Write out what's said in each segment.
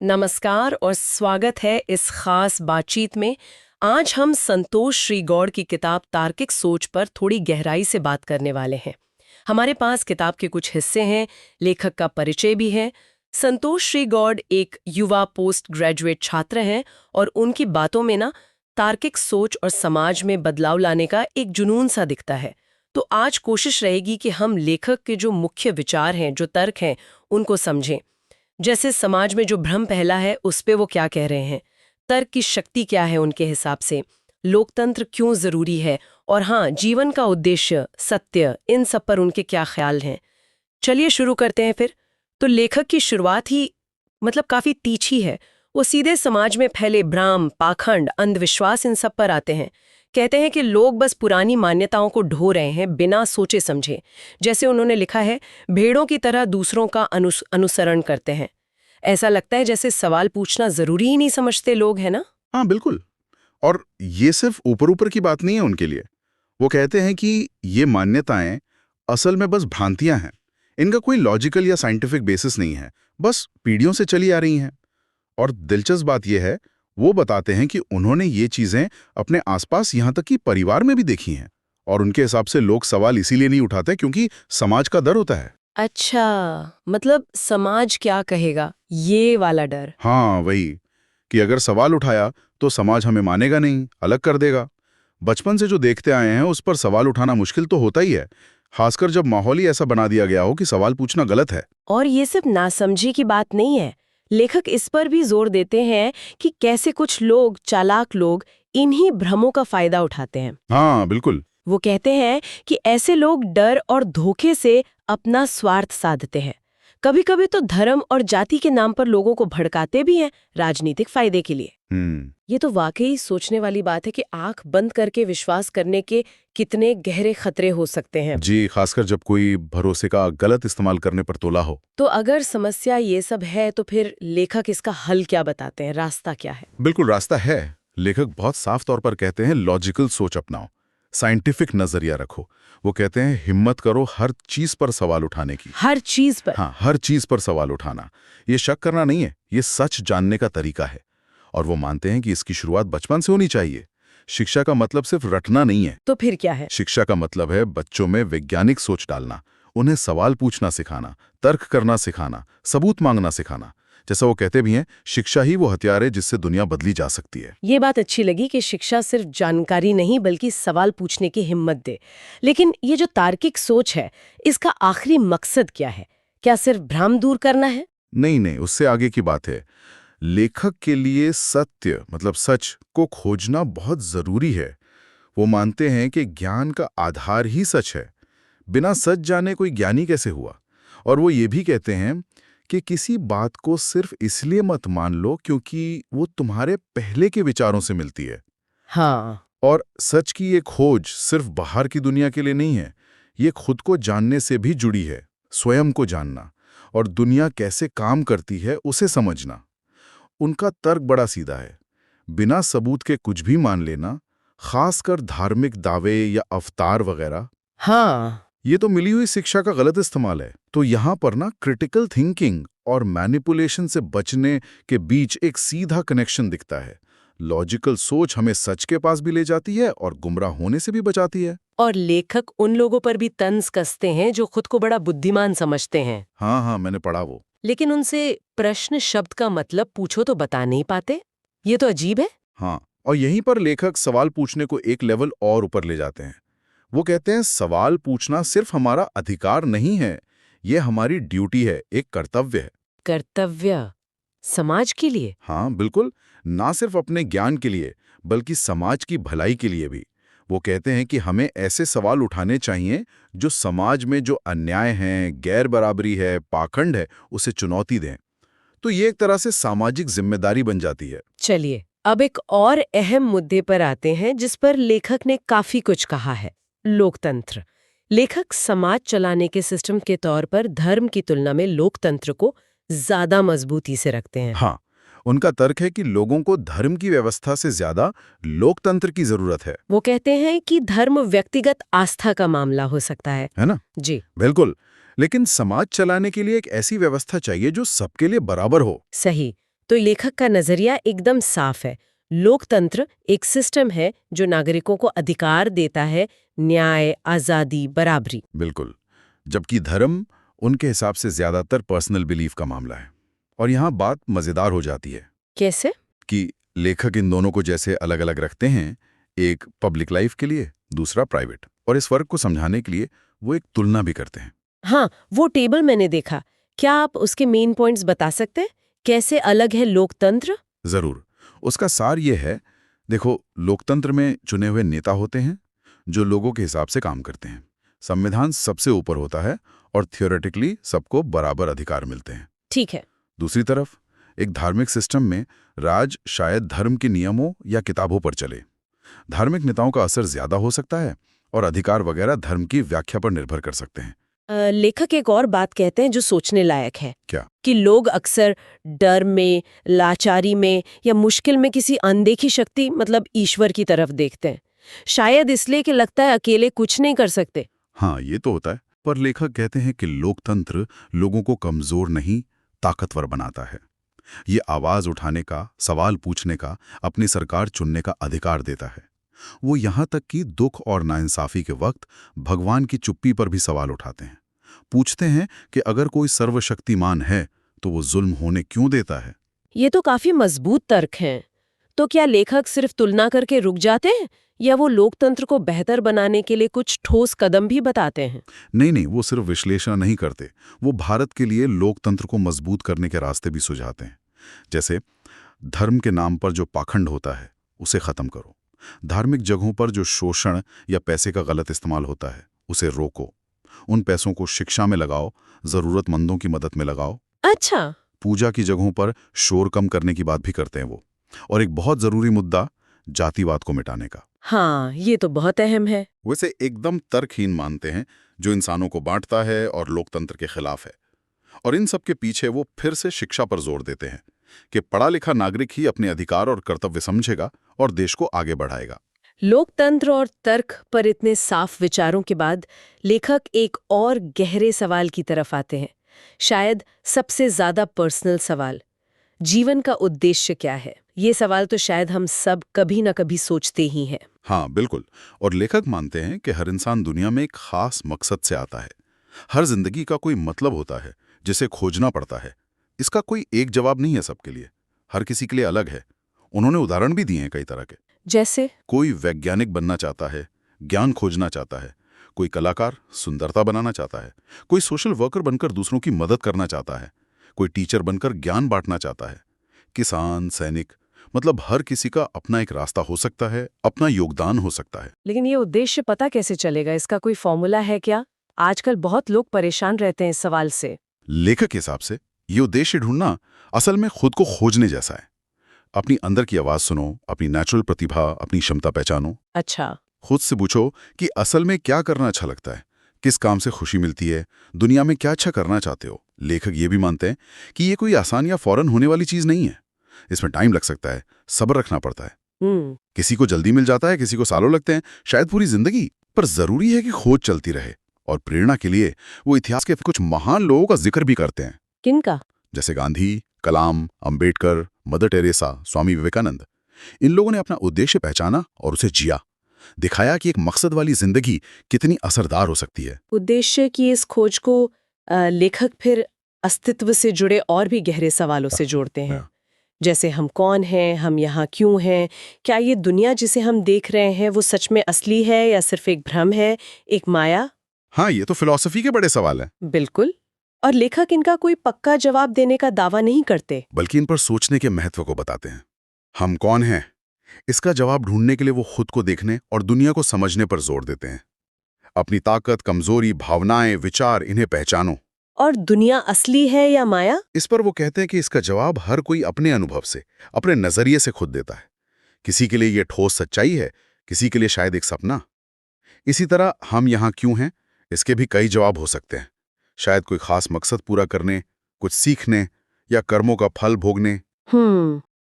नमस्कार और स्वागत है इस खास बातचीत में। आज हम संतोष श्री गौड़ की किताब तार्किक सोच पर थोड़ी गहराई से बात करने वाले हैं। हमारे पास किताब के कुछ हिस्से हैं, लेखक का परिचय भी है। संतोष श्री गौड़ एक युवा पोस्ट ग्रेजुएट छात्र हैं और उनकी बातों में ना तार्किक सोच और समाज में बदलाव लाने का एक जुनून सा दिखता है। तो आज कोशिश रहेगी कि हम लेखक के जो मुख्य विचार हैं, जो तर्क हैं, उनको समझें। जैसे समाज में जो भ्रम फैला है उस पे वो क्या कह रहे हैं, तर्क की शक्ति क्या है उनके हिसाब से, लोकतंत्र क्यों जरूरी है, और हाँ, जीवन का उद्देश्य, सत्य, इन सब पर उनके क्या ख्याल हैं। चलिए शुरू करते हैं फिर। तो लेखक की शुरुआत ही काफी तीखी है। वो सीधे समाज में फैले भ्रम, पाखंड, अंधविश्वास, इन सब पर आते हैं। कहते हैं कि लोग बस पुरानी मान्यताओं को ढो रहे हैं बिना सोचे समझे। जैसे उन्होंने लिखा है, भेड़ों की तरह दूसरों का अनुसरण करते हैं। ऐसा लगता है जैसे सवाल पूछना जरूरी ही नहीं समझते लोग, है ना? हाँ, बिल्कुल। और ये सिर्फ ऊपर ऊपर की बात नहीं है उनके लिए। वो कहते हैं कि ये मान्यताएं असल में बस भ्रांतियां हैं। इनका कोई लॉजिकल या साइंटिफिक बेसिस नहीं है, बस पीढ़ियों से चली आ रही हैं। और दिलचस्प बात यह है, वो बताते हैं कि उन्होंने ये चीजें अपने आसपास, यहां तक कि परिवार में भी देखी हैं। और उनके हिसाब से लोग सवाल इसीलिए नहीं उठाते क्योंकि समाज का डर होता है। अच्छा, मतलब समाज क्या कहेगा, ये वाला डर। हाँ, वही कि अगर सवाल उठाया तो समाज हमें मानेगा नहीं, अलग कर देगा। बचपन से जो देखते आए हैं उस पर सवाल उठाना मुश्किल तो होता ही है, खासकर जब माहौल ही ऐसा बना दिया गया हो कि सवाल पूछना गलत है। और ये सिर्फ नासमझी की बात नहीं है। लेखक इस पर भी जोर देते हैं कि कैसे कुछ लोग, चालाक लोग, इन्हीं भ्रमों का फायदा उठाते हैं। हाँ, बिल्कुल। वो कहते हैं कि ऐसे लोग डर और धोखे से अपना स्वार्थ साधते हैं। कभी कभी तो धर्म और जाति के नाम पर लोगों को भड़काते भी हैं, राजनीतिक फायदे के लिए। ये तो वाकई सोचने वाली बात है कि आंख बंद करके विश्वास करने के कितने गहरे खतरे हो सकते हैं। जी, खासकर जब कोई भरोसे का गलत इस्तेमाल करने पर तोला हो। तो अगर समस्या ये सब है तो फिर लेखक इसका हल क्या बताते हैं, रास्ता क्या है? बिल्कुल, रास्ता है। लेखक बहुत साफ तौर पर कहते हैं, लॉजिकल सोच अपनाओ, साइंटिफिक नजरिया रखो। वो कहते हैं, हिम्मत करो हर चीज पर सवाल उठाने की। हर चीज पर? हाँ, हर चीज पर सवाल उठाना। ये शक करना नहीं है, ये सच जानने का तरीका है। और वो मानते हैं कि इसकी शुरुआत बचपन से होनी चाहिए। शिक्षा का मतलब सिर्फ रटना नहीं है। तो फिर क्या है? शिक्षा का मतलब है बच्चों में वैज्ञानिक सोच डालना, उन्हें सवाल पूछना सिखाना, तर्क करना सिखाना, सबूत मांगना सिखाना। जैसा वो कहते भी हैं, शिक्षा ही वो हथियार है जिससे दुनिया बदली जा सकती है। ये बात अच्छी लगी कि शिक्षा सिर्फ जानकारी नहीं बल्कि सवाल पूछने की हिम्मत दे। लेकिन ये जो तार्किक सोच है, इसका आखिरी मकसद क्या है? क्या सिर्फ भ्रम दूर करना है? नहीं नहीं, उससे आगे की बात है। लेखक के लिए सत्य मतलब सच को खोजना बहुत जरूरी है। वो मानते हैं कि ज्ञान का आधार ही सच है। बिना सच जाने कोई ज्ञानी कैसे हुआ। और वो ये भी कहते हैं कि किसी बात को सिर्फ इसलिए मत मान लो क्योंकि वो तुम्हारे पहले के विचारों से मिलती है। हाँ। और सच की ये खोज सिर्फ बाहर की दुनिया के लिए नहीं है, ये खुद को जानने से भी जुड़ी है। स्वयं को जानना और दुनिया कैसे काम करती है उसे समझना। उनका तर्क बड़ा सीधा है, बिना सबूत के कुछ भी मान लेना, खासकर धार्मिक दावे या अवतार वगैरह। हाँ, ये तो मिली हुई शिक्षा का गलत इस्तेमाल है। तो यहाँ पर ना क्रिटिकल थिंकिंग और मैनिपुलेशन से बचने के बीच एक सीधा कनेक्शन दिखता है। लॉजिकल सोच हमें सच के पास भी ले जाती है और गुमराह होने से भी बचाती है। और लेखक उन लोगों पर भी तंज कसते हैं जो खुद को बड़ा बुद्धिमान समझते हैं। हाँ हाँ, मैंने पढ़ा वो। लेकिन उनसे प्रश्न शब्द का मतलब पूछो तो बता नहीं पाते। ये तो अजीब है। हाँ, और यहीं पर लेखक सवाल पूछने को एक लेवल और ऊपर ले जाते हैं। वो कहते हैं, सवाल पूछना सिर्फ हमारा अधिकार नहीं है, ये हमारी ड्यूटी है, एक कर्तव्य है। कर्तव्य? समाज के लिए? हाँ, बिल्कुल। ना सिर्फ अपने ज्ञान के लिए बल्कि समाज की भलाई के लिए भी। वो कहते हैं कि हमें ऐसे सवाल उठाने चाहिए जो समाज में जो अन्याय है, गैर बराबरी है, पाखंड है, उसे चुनौती दें। तो ये एक तरह से सामाजिक जिम्मेदारी बन जाती है। चलिए, अब एक और अहम मुद्दे पर आते हैं जिस पर लेखक ने काफी कुछ कहा है, लोकतंत्र। लेखक समाज चलाने के सिस्टम के तौर पर धर्म की तुलना में लोकतंत्र को ज्यादा मजबूती से रखते हैं। हाँ, उनका तर्क है कि लोगों को धर्म की व्यवस्था से ज्यादा लोकतंत्र की जरूरत है। वो कहते हैं कि धर्म व्यक्तिगत आस्था का मामला हो सकता है ना? जी बिल्कुल। लेकिन समाज चलाने के लिए एक ऐसी व्यवस्था चाहिए जो सबके लिए बराबर हो। सही। तो लेखक का नजरिया एकदम साफ है। लोकतंत्र एक सिस्टम है जो नागरिकों को अधिकार देता है, न्याय, आजादी, बराबरी। बिल्कुल। जबकि धर्म उनके हिसाब से ज्यादातर पर्सनल बिलीफ का मामला है। और यहाँ बात मजेदार हो जाती है कैसे? कि लेखक इन दोनों को जैसे अलग अलग रखते हैं, एक पब्लिक लाइफ के लिए, दूसरा प्राइवेट, और इस फर्क को समझाने के लिए वो एक तुलना भी करते हैं। हाँ, वो टेबल मैंने देखा। क्या आप उसके मेन पॉइंट्स बता सकते हैं? कैसे अलग है लोकतंत्र? जरूर। उसका सार ये है, देखो, लोकतंत्र में चुने हुए नेता होते हैं जो लोगों के हिसाब से काम करते हैं। संविधान सबसे ऊपर होता है और थियोरेटिकली सबको बराबर अधिकार मिलते हैं। ठीक है। दूसरी तरफ एक धार्मिक सिस्टम में राज शायद धर्म के नियमों या किताबों पर चले। धार्मिक नेताओं का असर ज्यादा हो सकता है और अधिकार वगैरह धर्म की व्याख्या पर निर्भर कर सकते हैं। लेखक एक और बात कहते हैं जो सोचने लायक है। क्या? कि लोग अक्सर डर में, लाचारी में या मुश्किल में किसी अनदेखी शक्ति मतलब ईश्वर की तरफ देखते हैं। शायद इसलिए कि लगता है अकेले कुछ नहीं कर सकते। हाँ, ये तो होता है। पर लेखक कहते हैं कि लोकतंत्र लोगों को कमजोर नहीं, ताकतवर बनाता है। ये आवाज उठाने का, सवाल पूछने का, अपनी सरकार चुनने का अधिकार देता है। वो यहाँ तक कि दुख और नाइंसाफी के वक्त भगवान की चुप्पी पर भी सवाल उठाते हैं। पूछते हैं कि अगर कोई सर्वशक्तिमान है तो वो जुल्म होने क्यों देता है। ये तो काफी मजबूत तर्क हैं। तो क्या लेखक सिर्फ तुलना करके रुक जाते हैं या वो लोकतंत्र को बेहतर बनाने के लिए कुछ ठोस कदम भी बताते हैं? नहीं नहीं, वो सिर्फ विश्लेषण नहीं करते, वो भारत के लिए लोकतंत्र को मजबूत करने के रास्ते भी सुझाते हैं। जैसे धर्म के नाम पर जो पाखंड होता है उसे खत्म करो, धार्मिक जगहों पर जो शोषण या पैसे का गलत इस्तेमाल होता है उसे रोको, उन पैसों को शिक्षा में लगाओ, जरूरतमंदों की मदद में लगाओ। अच्छा। पूजा की जगहों पर शोर कम करने की बात भी करते हैं वो। और एक बहुत जरूरी मुद्दा, जातिवाद को मिटाने का। हाँ, ये तो बहुत अहम है। वैसे एकदम तर्कहीन मानते हैं, जो इंसानों को बांटता है और लोकतंत्र के खिलाफ है। और इन सब के पीछे वो फिर से शिक्षा पर जोर देते हैं कि पढ़ा लिखा नागरिक ही अपने अधिकार और कर्तव्य समझेगा और देश को आगे बढ़ाएगा। लोकतंत्र और तर्क पर इतने साफ विचारों के बाद लेखक एक और गहरे सवाल की तरफ आते हैं, शायद सबसे ज्यादा पर्सनल सवाल। जीवन का उद्देश्य क्या है? ये सवाल तो शायद हम सब कभी न कभी सोचते ही हैं। हाँ बिल्कुल। और लेखक मानते हैं कि हर इंसान दुनिया में एक खास मकसद से आता है। हर जिंदगी का कोई मतलब होता है जिसे खोजना पड़ता है। इसका कोई एक जवाब नहीं है सबके लिए, हर किसी के लिए अलग है। उन्होंने उदाहरण भी दिए हैं कई तरह के। जैसे? कोई वैज्ञानिक बनना चाहता है, ज्ञान खोजना चाहता है। कोई कलाकार सुंदरता बनाना चाहता है। कोई सोशल वर्कर बनकर दूसरों की मदद करना चाहता है। कोई टीचर बनकर ज्ञान बांटना चाहता है। किसान, सैनिक, मतलब हर किसी का अपना एक रास्ता हो सकता है, अपना योगदान हो सकता है। लेकिन ये उद्देश्य पता कैसे चलेगा? इसका कोई फॉर्मूला है क्या? आजकल बहुत लोग परेशान रहते हैं इस सवाल से। लेखक के हिसाब से ये उद्देश्य ढूंढना असल में खुद को खोजने जैसा है। अपनी अंदर की आवाज सुनो, अपनी नेचुरल प्रतिभा, अपनी क्षमता पहचानो। अच्छा। खुद से पूछो कि असल में क्या करना अच्छा लगता है, किस काम से खुशी मिलती है, दुनिया में क्या अच्छा करना चाहते हो। लेखक ये भी मानते हैं कि ये कोई आसान या फौरन होने वाली चीज नहीं है। इसमें टाइम लग सकता है, सब्र रखना पड़ता है। किसी को जल्दी मिल जाता है, किसी को सालों लगते हैं, शायद पूरी जिंदगी। पर जरूरी है कि खोज चलती रहे। और प्रेरणा के लिए वो इतिहास के कुछ महान लोगों का जिक्र भी करते हैं। किनका? जैसे गांधी, कलाम, अंबेडकर, मदर टेरेसा, स्वामी विवेकानंद। इन लोगों ने अपना उद्देश्य पहचाना और उसे जिया, दिखाया कि एक मकसद वाली जिंदगी कितनी असरदार हो सकती है। उद्देश्य की इस खोज को लेखक फिर अस्तित्व से जुड़े और भी गहरे सवालों से जोड़ते हैं। जैसे हम कौन हैं, हम यहाँ क्यों हैं, क्या ये दुनिया जिसे हम देख रहे हैं वो सच में असली है या सिर्फ एक भ्रम है, एक माया? हाँ, ये तो फिलॉसफी के बड़े सवाल हैं। बिल्कुल। और लेखक इनका कोई पक्का जवाब देने का दावा नहीं करते, बल्कि इन पर सोचने के महत्व को बताते हैं। हम कौन हैं, इसका जवाब ढूंढने के लिए वो खुद को देखने और दुनिया को समझने पर जोर देते हैं। अपनी ताकत, कमजोरी, भावनाएं, विचार, इन्हें पहचानो। और दुनिया असली है या माया? इस पर वो कहते हैं कि इसका जवाब हर कोई अपने अनुभव से, अपने नजरिए से खुद देता है। किसी के लिए ये ठोस सच्चाई है, किसी के लिए शायद एक सपना। इसी तरह हम यहाँ क्यों हैं, इसके भी कई जवाब हो सकते हैं। शायद कोई खास मकसद पूरा करने, कुछ सीखने या कर्मों का फल भोगने।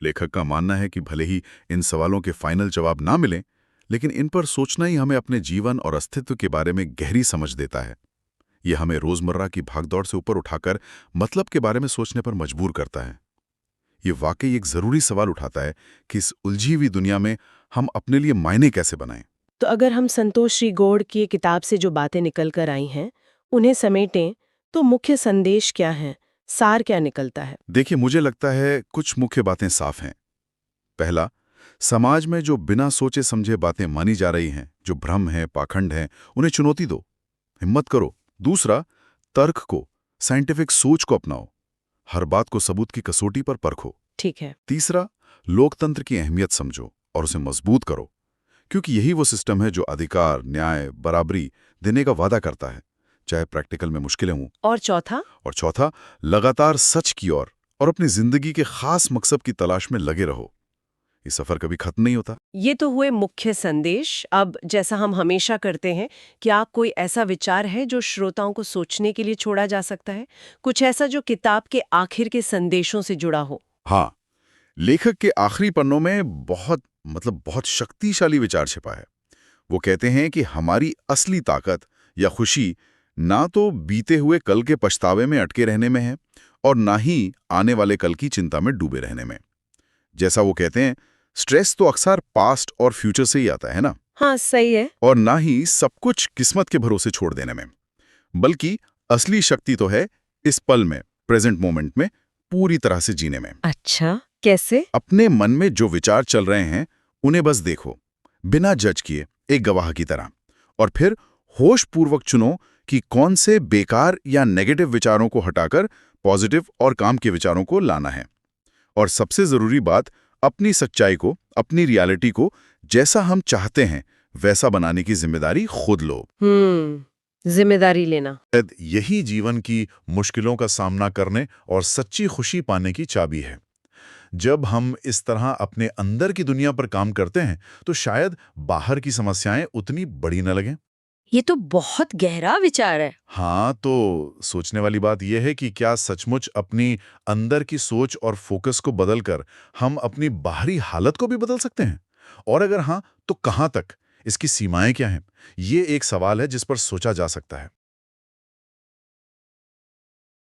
लेखक का मानना है कि भले ही इन सवालों के फाइनल जवाब ना मिलें, लेकिन इन पर सोचना ही हमें अपने जीवन और अस्तित्व के बारे में गहरी समझ देता है। यह हमें रोजमर्रा की भागदौड़ से ऊपर उठाकर मतलब के बारे में सोचने पर मजबूर करता है। ये वाकई एक ज़रूरी सवाल उठाता है कि इस उलझी हुई दुनिया में हम अपने लिए मायने कैसे बनाएं। तो अगर हम संतोष श्री गौड़ की किताब से जो बातें निकल कर आई हैं उन्हें समेटें तो मुख्य संदेश क्या है, सार क्या निकलता है? देखिए, मुझे लगता है कुछ मुख्य बातें साफ हैं। पहला, समाज में जो बिना सोचे समझे बातें मानी जा रही हैं, जो भ्रम है, पाखंड हैं, उन्हें चुनौती दो, हिम्मत करो। दूसरा, तर्क को, साइंटिफिक सोच को अपनाओ, हर बात को सबूत की कसौटी पर परखो। ठीक है। तीसरा, लोकतंत्र की अहमियत समझो और उसे मजबूत करो, क्योंकि यही वो सिस्टम है जो अधिकार, न्याय, बराबरी देने का वादा करता है, चाहे प्रैक्टिकल में मुश्किलें हों। और चौथा? और चौथा, लगातार सच की ओर और अपनी जिंदगी के खास मकसद की तलाश में लगे रहो। ये सफर कभी खत्म नहीं होता। ये तो हुए मुख्य संदेश। अब जैसा हम हमेशा करते हैं, क्या कोई ऐसा विचार है जो श्रोताओं को सोचने के लिए छोड़ा जा सकता है? कुछ ऐसा जो किताब के आखिर के संदेशों से जुड़ा हो? हाँ, लेखक के आखिरी पन्नों में बहुत शक्तिशाली विचार छिपा है। वो कहते हैं कि हमारी असली ताकत या खुशी ना तो बीते हुए कल के पछतावे में अटके रहने में है और ना ही आने वाले कल की चिंता में डूबे रहने में। जैसा वो कहते हैं, स्ट्रेस तो अक्सर पास्ट और फ्यूचर से ही आता है ना। हाँ, सही है। और ना ही सब कुछ किस्मत के भरोसे छोड़ देने में, बल्कि असली शक्ति तो है इस पल में, प्रेजेंट मोमेंट में पूरी तरह से जीने में। अच्छा, कैसे? अपने मन में जो विचार चल रहे हैं उन्हें बस देखो, बिना जज किए, एक गवाह की तरह, और फिर होशपूर्वक चुनो कि कौन से बेकार या नेगेटिव विचारों को हटाकर पॉजिटिव और काम के विचारों को लाना है। और सबसे जरूरी बात, अपनी सच्चाई को, अपनी रियलिटी को जैसा हम चाहते हैं वैसा बनाने की जिम्मेदारी खुद लो। जिम्मेदारी लेना शायद यही जीवन की मुश्किलों का सामना करने और सच्ची खुशी पाने की चाबी है। जब हम इस तरह अपने अंदर की दुनिया पर काम करते हैं तो शायद बाहर की समस्याएं उतनी बड़ी न लगें। ये तो बहुत गहरा विचार है। हाँ, तो सोचने वाली बात यह है कि क्या सचमुच अपनी अंदर की सोच और फोकस को बदलकर हम अपनी बाहरी हालत को भी बदल सकते हैं? और अगर हाँ, तो कहाँ तक? इसकी सीमाएं क्या हैं? ये एक सवाल है जिस पर सोचा जा सकता है।